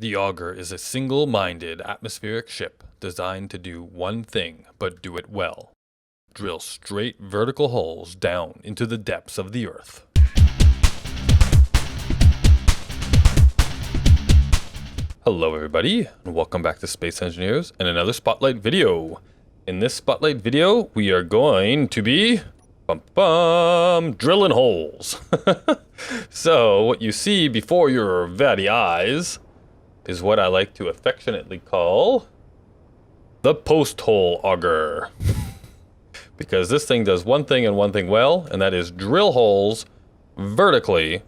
The Auger is a single-minded atmospheric ship designed to do one thing, but do it well. Drill straight vertical holes down into the depths of the Earth. Hello everybody, and welcome back to Space Engineers and another Spotlight video. In this Spotlight video, we are going to be drilling holes. So, what you see before your very eyes is what I like to affectionately call the Post Hole Auger. Because this thing does one thing and one thing well, and that is drill holes vertically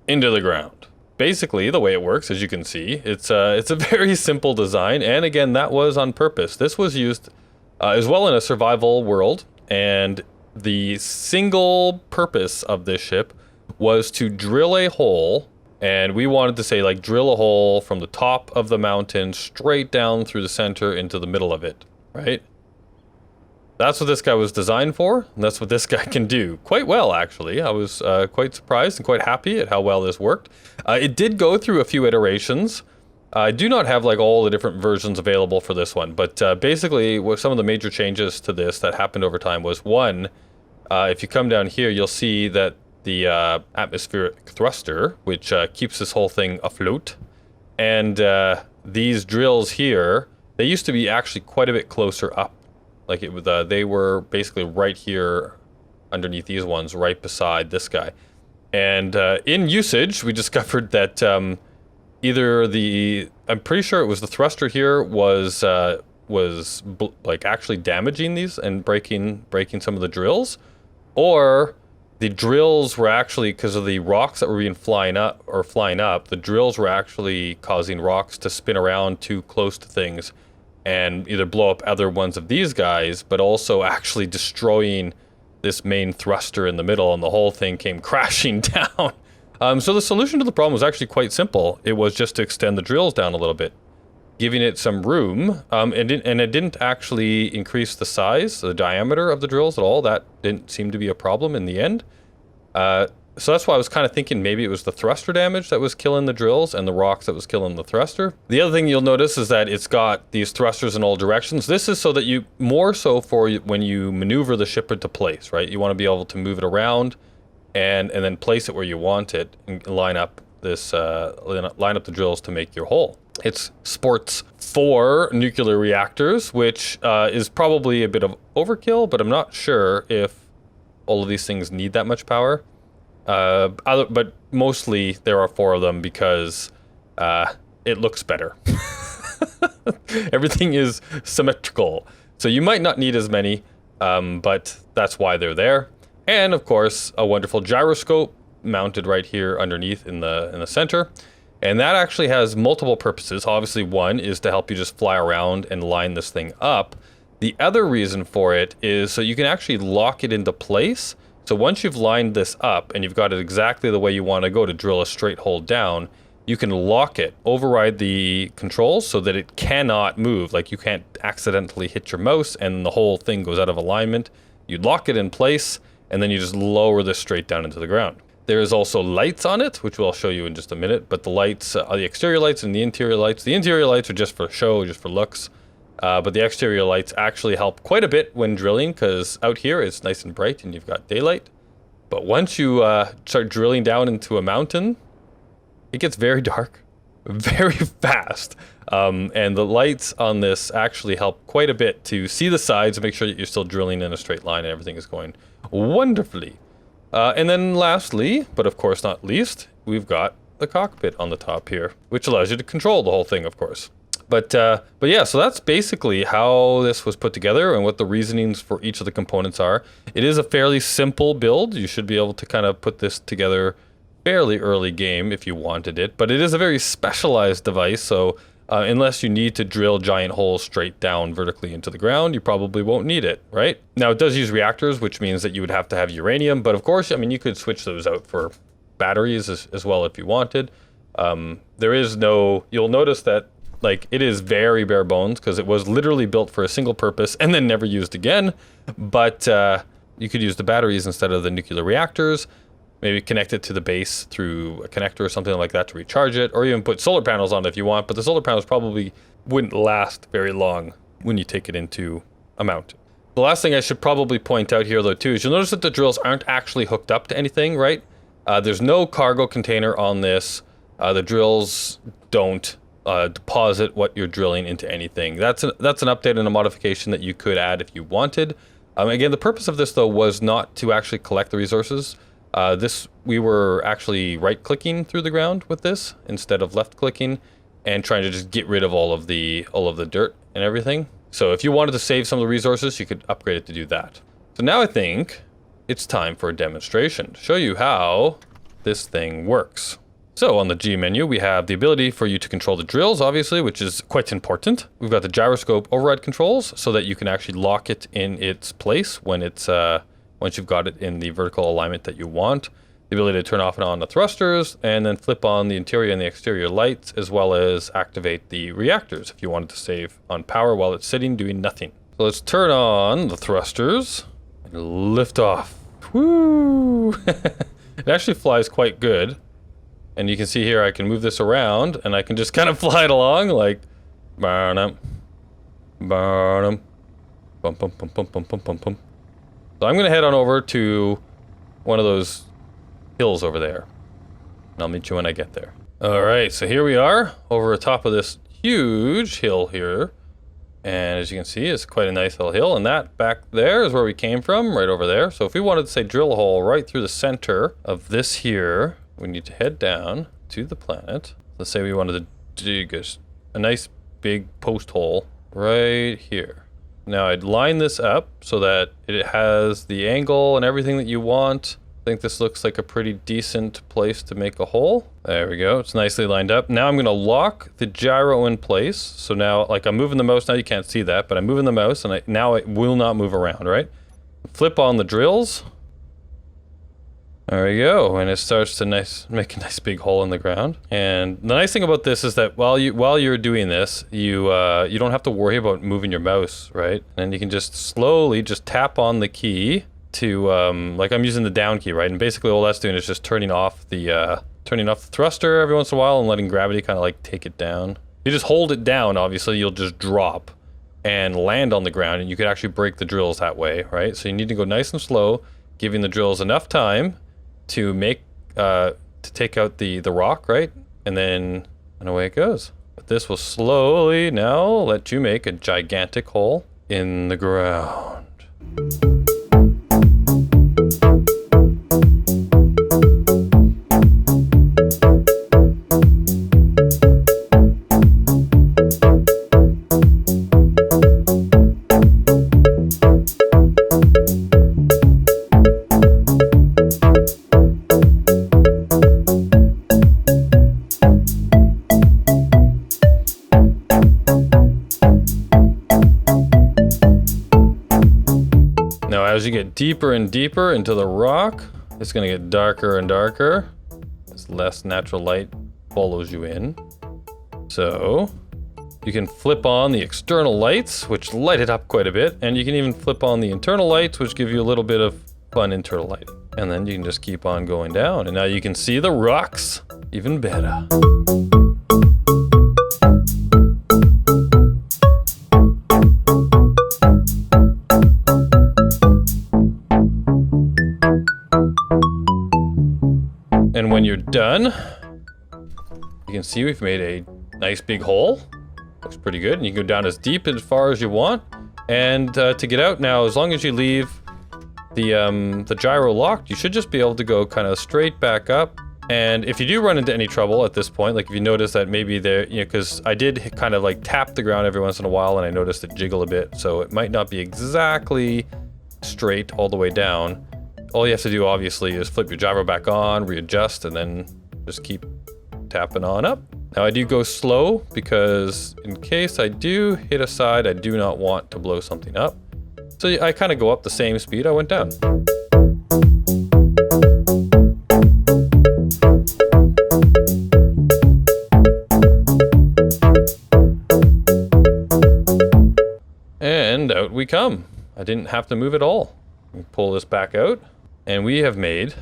into the ground. Basically, the way it works, as you can see, it's a very simple design, and again, that was on purpose. This was used as well in a survival world, and the single purpose of this ship was to drill a hole, and we wanted to say, like, drill a hole from the top of the mountain straight down through the center into the middle of it, right? That's what this guy was designed for, and that's what this guy can do. Quite well, actually. I was quite surprised and quite happy at how well this worked. It did go through a few iterations. I do not have, like, all the different versions available for this one, but basically, what some of the major changes to this that happened over time was, one, if you come down here, you'll see that the atmospheric thruster, which keeps this whole thing afloat, and these drills here, they used to be actually quite a bit closer up. Like, it was, they were basically right here underneath these ones, right beside this guy. And in usage, we discovered that either the, I'm pretty sure it was the thruster here was like actually damaging these and breaking some of the drills, or the drills were actually, because of the rocks that were being flying up, the drills were actually causing rocks to spin around too close to things and either blow up other ones of these guys, but also actually destroying this main thruster in the middle, and the whole thing came crashing down. So the solution to the problem was actually quite simple. It was just to extend the drills down a little bit, giving it some room, and it didn't actually increase the size, the diameter of the drills at all. That didn't seem to be a problem in the end. So that's why I was kind of thinking maybe it was the thruster damage that was killing the drills and the rocks that was killing the thruster. The other thing you'll notice is that it's got these thrusters in all directions. This is so that you, more so for when you maneuver the ship into place, right? You want to be able to move it around and then place it where you want it and line up this, line up the drills to make your hole. It sports 4 nuclear reactors, which is probably a bit of overkill, but I'm not sure if all of these things need that much power. But mostly there are 4 of them because it looks better. Everything is symmetrical, so you might not need as many, but that's why they're there. And of course, a wonderful gyroscope mounted right here underneath in the center, and that actually has multiple purposes. Obviously, one is to help you just fly around and line this thing up. The other reason for it is so you can actually lock it into place. So once you've lined this up and you've got it exactly the way you want to go to drill a straight hole down, you can lock it, override the controls so that it cannot move. Like, you can't accidentally hit your mouse and the whole thing goes out of alignment. You lock it in place and then you just lower this straight down into the ground. There is also lights on it, which I'll show you in just a minute, but the lights are the exterior lights and the interior lights. The interior lights are just for show, just for looks. But the exterior lights actually help quite a bit when drilling, because out here it's nice and bright and you've got daylight. But once you start drilling down into a mountain, it gets very dark, very fast. And the lights on this actually help quite a bit to see the sides and make sure that you're still drilling in a straight line and everything is going wonderfully. And then lastly, but of course not least, we've got the cockpit on the top here, which allows you to control the whole thing, of course. But yeah, so that's basically how this was put together and what the reasonings for each of the components are. It is a fairly simple build. You should be able to kind of put this together fairly early game if you wanted it, but it is a very specialized device, so unless you need to drill giant holes straight down vertically into the ground, you probably won't need it, right? Now, it does use reactors, which means that you would have to have uranium, but of course, I mean, you could switch those out for batteries as well if you wanted. There is no, you'll notice that, like, it is very bare bones because it was literally built for a single purpose and then never used again. But you could use the batteries instead of the nuclear reactors. maybe connect it to the base through a connector or something like that to recharge it, or even put solar panels on it if you want, but the solar panels probably wouldn't last very long when you take it into a mountain. The last thing I should probably point out here though too is you'll notice that the drills aren't actually hooked up to anything, right? There's no cargo container on this. The drills don't deposit what you're drilling into anything. That's an update and a modification that you could add if you wanted. Again, the purpose of this though was not to actually collect the resources. We were actually right-clicking through the ground with this instead of left-clicking and trying to just get rid of all of the dirt and everything. So if you wanted to save some of the resources, you could upgrade it to do that. So now I think it's time for a demonstration to show you how this thing works. So on the G menu, we have the ability for you to control the drills, obviously, which is quite important. We've got the gyroscope override controls so that you can actually lock it in its place when it's once you've got it in the vertical alignment that you want. The ability to turn off and on the thrusters, and then flip on the interior and the exterior lights, as well as activate the reactors if you wanted to save on power while it's sitting doing nothing. So let's turn on the thrusters and lift off. Woo! It actually flies quite good. And you can see here I can move this around and I can just kind of fly it along like bum bum bum bum bum bum bum bum bum. So I'm gonna head on over to one of those hills over there. And I'll meet you when I get there. Alright, so here we are over the top of this huge hill here. And as you can see, it's quite a nice little hill, and that back there is where we came from, right over there. So if we wanted to say drill a hole right through the center of this here, we need to head down to the planet. Let's say we wanted to dig a nice big post hole right here. Now I'd line this up so that it has the angle and everything that you want. I think this looks like a pretty decent place to make a hole. There we go, it's nicely lined up. Now I'm gonna lock the gyro in place. So now, like I'm moving the mouse, now you can't see that, but I'm moving the mouse and now it will not move around, right? Flip on the drills. There we go, and it starts to make a nice big hole in the ground. And the nice thing about this is that while you're doing this, you don't have to worry about moving your mouse, right? And you can just slowly just tap on the key to like I'm using the down key, right? And basically all that's doing is just turning off the thruster every once in a while and letting gravity kind of like take it down. You just hold it down, obviously you'll just drop and land on the ground, and you could actually break the drills that way, right? So you need to go nice and slow, giving the drills enough time to take out the rock, right? And then away it goes. But this will slowly now let you make a gigantic hole in the ground. As you get deeper and deeper into the rock, it's going to get darker and darker as less natural light follows you in. So you can flip on the external lights, which light it up quite a bit, and you can even flip on the internal lights, which give you a little bit of fun internal lighting. And then you can just keep on going down, and now you can see the rocks even better. And when you're done, you can see we've made a nice big hole. Looks pretty good. And you can go down as deep as far as you want. And to get out now, as long as you leave the gyro locked, you should just be able to go kind of straight back up. And if you do run into any trouble at this point, like if you notice that maybe there, you know, because I did kind of like tap the ground every once in a while and I noticed it jiggle a bit. So it might not be exactly straight all the way down. All you have to do, obviously, is flip your gyro back on, readjust, and then just keep tapping on up. Now, I do go slow because in case I do hit a side, I do not want to blow something up. So I kind of go up the same speed I went down. And out we come. I didn't have to move at all. Pull this back out. And we have made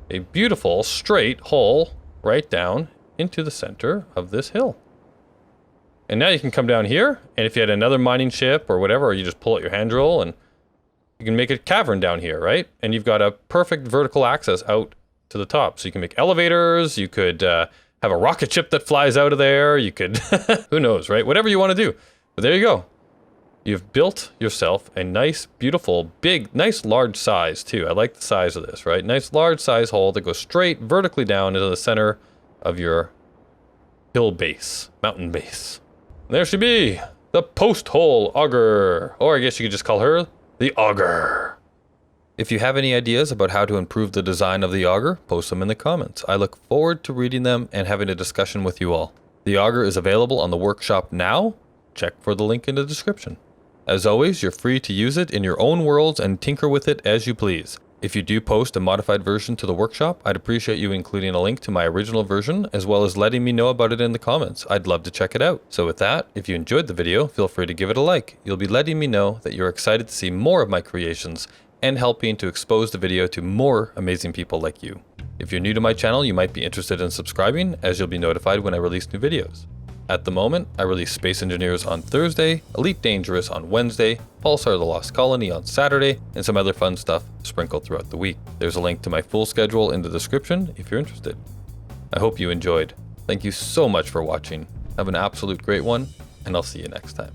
a beautiful straight hole right down into the center of this hill. And now you can come down here, and if you had another mining ship or whatever, or you just pull out your hand drill and you can make a cavern down here, right? And you've got a perfect vertical access out to the top. So you can make elevators, you could have a rocket ship that flies out of there, you could, who knows, right? Whatever you want to do. But there you go. You've built yourself a nice, beautiful, big, nice large size too. I like the size of this, right? Nice large size hole that goes straight vertically down into the center of your hill base, mountain base. And there she be, the Post Hole Auger. Or I guess you could just call her the Auger. If you have any ideas about how to improve the design of the auger, post them in the comments. I look forward to reading them and having a discussion with you all. The auger is available on the workshop now. Check for the link in the description. As always, you're free to use it in your own worlds and tinker with it as you please. If you do post a modified version to the workshop, I'd appreciate you including a link to my original version, as well as letting me know about it in the comments. I'd love to check it out. So with that, if you enjoyed the video, feel free to give it a like. You'll be letting me know that you're excited to see more of my creations and helping to expose the video to more amazing people like you. If you're new to my channel, you might be interested in subscribing, as you'll be notified when I release new videos. At the moment, I release Space Engineers on Thursday, Elite Dangerous on Wednesday, Pulsar the Lost Colony on Saturday, and some other fun stuff sprinkled throughout the week. There's a link to my full schedule in the description if you're interested. I hope you enjoyed. Thank you so much for watching. Have an absolute great one, and I'll see you next time.